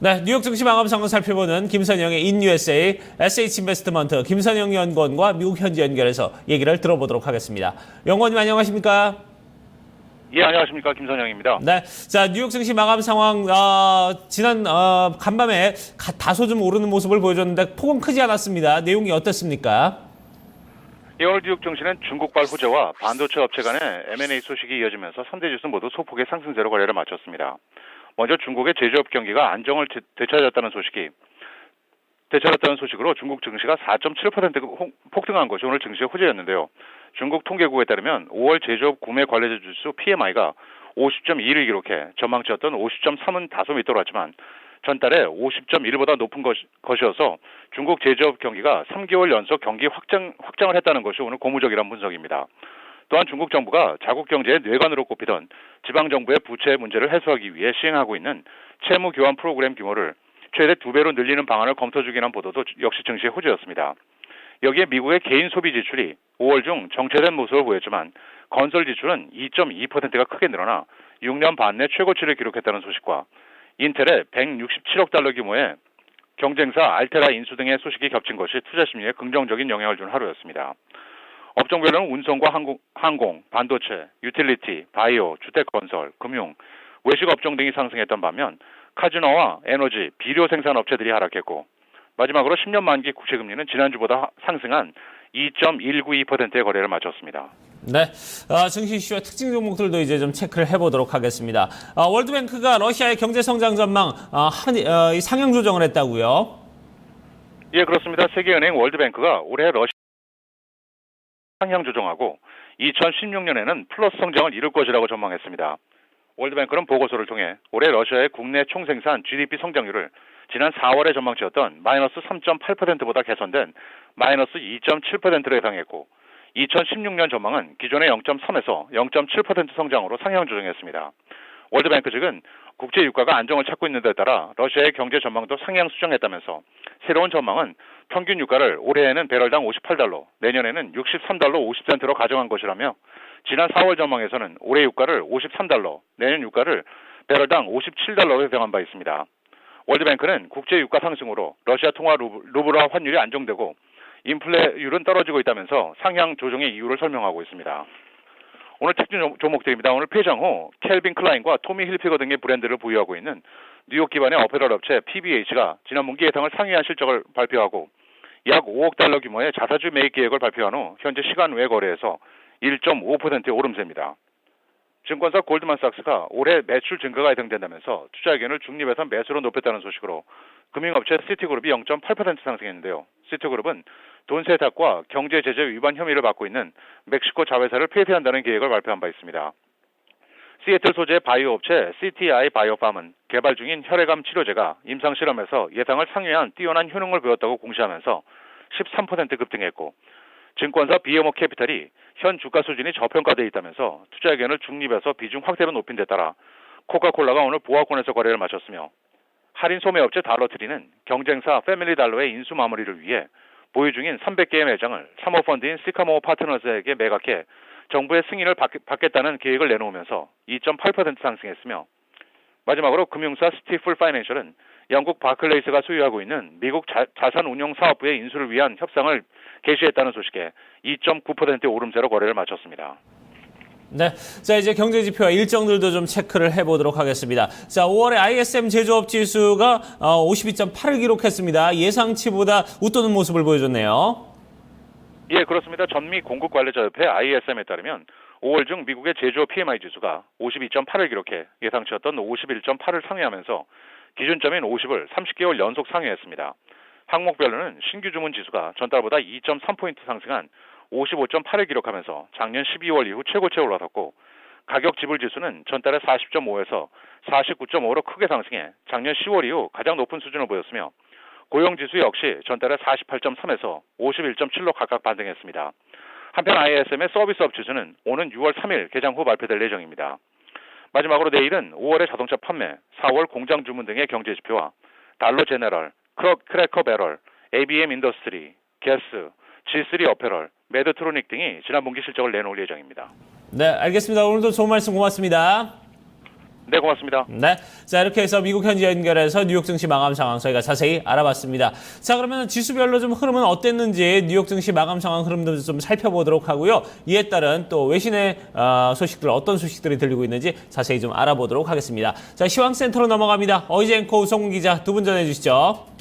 네, 뉴욕 증시 마감 상황 살펴보는 김선영의 인USA SH인베스트먼트 김선영 연구원과 미국 현지 연결해서 얘기를 들어보도록 하겠습니다. 연구원님 안녕하십니까? 예, 안녕하십니까. 김선영입니다. 네, 자 뉴욕 증시 마감 상황 지난 간밤에 다소 좀 오르는 모습을 보여줬는데 폭은 크지 않았습니다. 내용이 어떻습니까? 예, 오늘 뉴욕 증시는 중국발 호재와 반도체 업체 간의 M&A 소식이 이어지면서 3대 지수 모두 소폭의 상승세로 거래를 마쳤습니다. 먼저 중국의 제조업 경기가 안정을 되찾았다는 소식으로 중국 증시가 4.7% 폭등한 것이 오늘 증시의 호재였는데요. 중국 통계국에 따르면 5월 제조업 구매 관련자 지수 PMI가 50.2를 기록해 전망치였던 50.3은 다소 밑돌았지만 전달에 50.1보다 높은 것이어서 중국 제조업 경기가 3개월 연속 경기 확장을 했다는 것이 오늘 고무적이란 분석입니다. 또한 중국 정부가 자국 경제의 뇌관으로 꼽히던 지방정부의 부채 문제를 해소하기 위해 시행하고 있는 채무 교환 프로그램 규모를 최대 2배로 늘리는 방안을 검토 중이라는 보도도 역시 증시의 호재였습니다. 여기에 미국의 개인 소비 지출이 5월 중 정체된 모습을 보였지만 건설 지출은 2.2%가 크게 늘어나 6년 반 내 최고치를 기록했다는 소식과 인텔의 167억 달러 규모의 경쟁사 알테라 인수 등의 소식이 겹친 것이 투자 심리에 긍정적인 영향을 준 하루였습니다. 업종별로는 운송과 항공, 반도체, 유틸리티, 바이오, 주택건설, 금융, 외식 업종 등이 상승했던 반면 카지노와 에너지, 비료 생산 업체들이 하락했고 마지막으로 10년 만기 국채금리는 지난주보다 상승한 2.192%의 거래를 마쳤습니다. 네, 증시 이슈와 특징 종목들도 이제 좀 체크를 해보도록 하겠습니다. 월드뱅크가 러시아의 경제 성장 전망 상향 조정을 했다고요? 예, 그렇습니다. 세계은행 월드뱅크가 올해 러시아 상향 조정하고 2016년에는 플러스 성장을 이룰 것이라고 전망했습니다. 월드뱅크는 보고서를 통해 올해 러시아의 국내 총생산 GDP 성장률을 지난 4월에 전망치였던 마이너스 3.8%보다 개선된 마이너스 2.7%로 예상했고 2016년 전망은 기존의 0.3에서 0.7% 성장으로 상향 조정했습니다. 월드뱅크 측은 국제 유가가 안정을 찾고 있는 데 따라 러시아의 경제 전망도 상향 수정했다면서 새로운 전망은 평균 유가를 올해에는 배럴당 58달러, 내년에는 63달러 50센트로 가정한 것이라며 지난 4월 전망에서는 올해 유가를 53달러, 내년 유가를 배럴당 57달러로 예상한 바 있습니다. 월드뱅크는 국제 유가 상승으로 러시아 통화 루블화 환율이 안정되고 인플레율은 떨어지고 있다면서 상향 조정의 이유를 설명하고 있습니다. 오늘 특징 종목들입니다. 오늘 폐장 후 캘빈 클라인과 토미 힐피거 등의 브랜드를 보유하고 있는 뉴욕 기반의 어페럴 업체 PBH가 지난 분기 예상을 상회한 실적을 발표하고 약 5억 달러 규모의 자사주 매입 계획을 발표한 후 현재 시간 외 거래에서 1.5%의 오름세입니다. 증권사 골드만삭스가 올해 매출 증가가 예상된다면서 투자 의견을 중립에서 매수로 높였다는 소식으로 금융업체 시티그룹이 0.8% 상승했는데요. 시티그룹은 돈 세탁과 경제 제재 위반 혐의를 받고 있는 멕시코 자회사를 폐쇄한다는 계획을 발표한 바 있습니다. 시애틀 소재의 바이오 업체 CTI 바이오팜은 개발 중인 혈액암 치료제가 임상실험에서 예상을 상회한 뛰어난 효능을 보였다고 공시하면서 13% 급등했고 증권사 BMO 캐피탈이 현 주가 수준이 저평가되어 있다면서 투자 의견을 중립에서 비중 확대로 높인 데 따라 코카콜라가 오늘 보합권에서 거래를 마쳤으며 할인 소매업체 달러트리는 경쟁사 패밀리달러의 인수 마무리를 위해 보유 중인 300개의 매장을 사모펀드인 시카모어 파트너즈에게 매각해 정부의 승인을 받겠다는 계획을 내놓으면서 2.8% 상승했으며 마지막으로 금융사 스티플 파이낸셜은 영국 바클레이스가 소유하고 있는 미국 자산운용사업부의 인수를 위한 협상을 개시했다는 소식에 2.9%의 오름세로 거래를 마쳤습니다. 네, 자 이제 경제 지표와 일정들도 좀 체크를 해보도록 하겠습니다. 자, 5월에 ISM 제조업 지수가 52.8을 기록했습니다. 예상치보다 웃도는 모습을 보여줬네요. 예, 그렇습니다. 전미 공급관리자협회 ISM에 따르면 5월 중 미국의 제조업 PMI 지수가 52.8을 기록해 예상치였던 51.8을 상회하면서 기준점인 50을 30개월 연속 상회했습니다. 항목별로는 신규 주문 지수가 전달보다 2.3포인트 상승한 55.8을 기록하면서 작년 12월 이후 최고치에 올라섰고 가격 지불 지수는 전달에 40.5에서 49.5로 크게 상승해 작년 10월 이후 가장 높은 수준을 보였으며 고용 지수 역시 전달에 48.3에서 51.7로 각각 반등했습니다. 한편 ISM의 서비스업 지수는 오는 6월 3일 개장 후 발표될 예정입니다. 마지막으로 내일은 5월의 자동차 판매, 4월 공장 주문 등의 경제 지표와 달러 제너럴, 크래커 배럴, ABM 인더스트리, 게스, G3 어페럴, 메드트로닉 등이 지난 분기 실적을 내놓을 예정입니다. 네, 알겠습니다. 오늘도 좋은 말씀 고맙습니다. 네, 고맙습니다. 네. 자, 이렇게 해서 미국 현지 연결해서 뉴욕 증시 마감 상황 저희가 자세히 알아봤습니다. 자, 그러면 지수별로 좀 흐름은 어땠는지 뉴욕 증시 마감 상황 흐름도 좀 살펴보도록 하고요. 이에 따른 또 외신의 소식들, 어떤 소식들이 들리고 있는지 자세히 좀 알아보도록 하겠습니다. 자, 시황센터로 넘어갑니다. 어이제 앵커 우성훈 기자 두 분 전해주시죠.